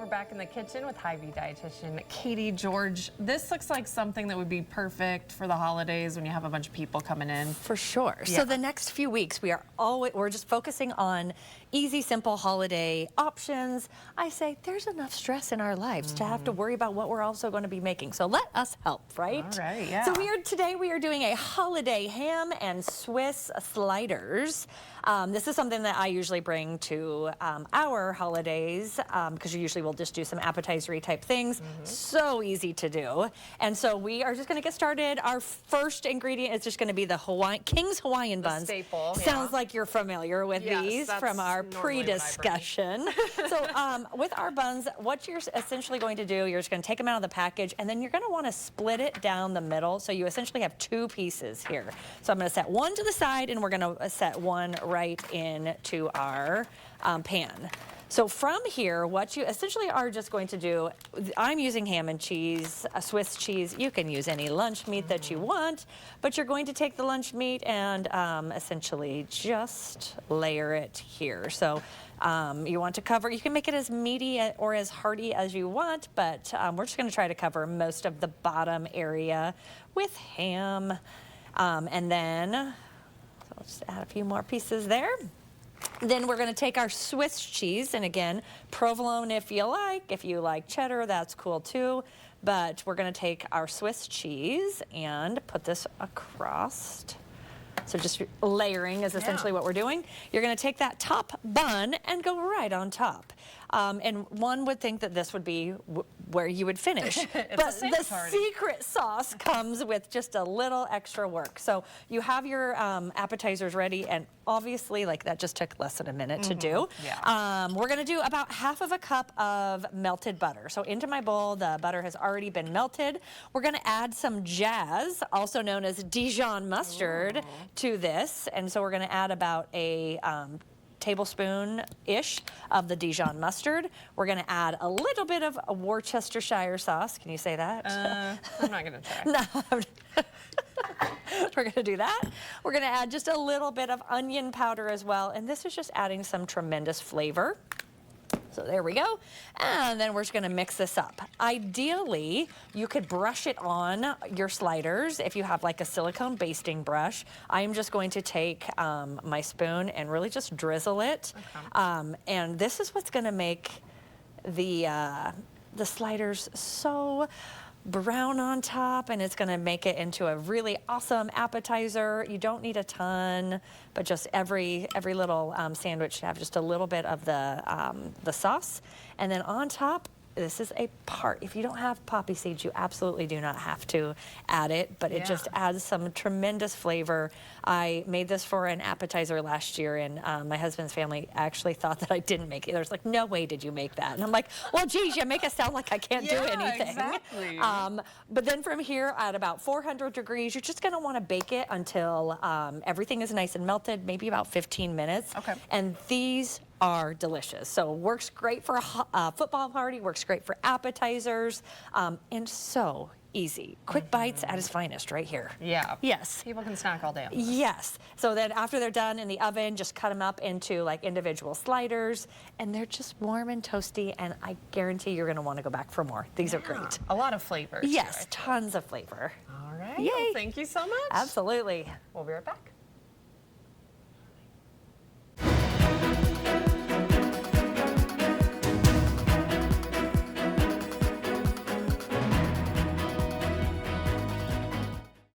back in the kitchen with Hy-Vee dietitian Kaiti George. This looks like something that would be perfect for the holidays when you have a bunch of people coming in. For sure. Yeah. So the next few weeks, we're just focusing on easy, simple holiday options. I say there's enough stress in our lives to have to worry about what we're also going to be making. So let us help, right? All right, yeah. So today we are doing a holiday ham and Swiss sliders. This is something that I usually bring to our holidays because usually we'll just do some appetizer-y type things. So easy to do. And so we are just going to get started. Our first ingredient is just going to be the King's Hawaiian buns. Staple, Sounds like you're familiar with these from our pre-discussion. So with our buns, what you're essentially going to do, you're just going to take them out of the package, and then you're going to want to split it down the middle. So you essentially have two pieces here. So I'm going to set one to the side, and we're going to set one right into our pan. So from here, what you essentially are just going to do, I'm using ham and cheese, a Swiss cheese. You can use any lunch meat that you want, but you're going to take the lunch meat and essentially just layer it here. So you want to cover, you can make it as meaty or as hearty as you want, but we're just going to try to cover most of the bottom area with ham. And then, so I'll just add a few more pieces there. Then we're going to take our Swiss cheese, and again, provolone if you like. If you like cheddar, that's cool too. But we're going to take our Swiss cheese and put this across. So just layering is essentially what we're doing. You're going to take that top bun and go right on top. And one would think that this would be where you would finish. But the secret sauce comes with just a little extra work. So you have your appetizers ready, and obviously, like, that just took less than a minute to do. Yeah. We're going to do about half of a cup of melted butter. So into my bowl, the butter has already been melted. We're going to add some Jazz, also known as Dijon mustard, to this. And so we're going to add about a tablespoon-ish of the Dijon mustard. We're going to add a little bit of a Worcestershire sauce. Can you say that? I'm not going to try. No. We're going to do that. We're going to add just a little bit of onion powder as well, and this is just adding some tremendous flavor. So there we go. And then we're just going to mix this up. Ideally, you could brush it on your sliders if you have like a silicone basting brush. I am just going to take my spoon and really just drizzle it. And this is what's going to make the sliders so brown on top, and it's going to make it into a really awesome appetizer. You don't need a ton, but just every little sandwich should have just a little bit of the sauce. And then on top, this is a part. If you don't have poppy seeds, you absolutely do not have to add it, but it just adds some tremendous flavor. I made this for an appetizer last year, and my husband's family actually thought that I didn't make it. There's like, no way did you make that? And I'm like, well, geez, you make it sound like I can't do anything. Exactly. But then from here at about 400 degrees, you're just going to want to bake it until everything is nice and melted, maybe about 15 minutes. Okay. And these are delicious. So works great for a football party, works great for appetizers, and so easy. Quick bites at its finest right here. Yeah. Yes. People can snack all day on this. Yes. So then after they're done in the oven, just cut them up into like individual sliders, and they're just warm and toasty, and I guarantee you're going to want to go back for more. These are great. A lot of flavors. Yes, tons of flavor. All right. Yay. Well, thank you so much. Absolutely. We'll be right back.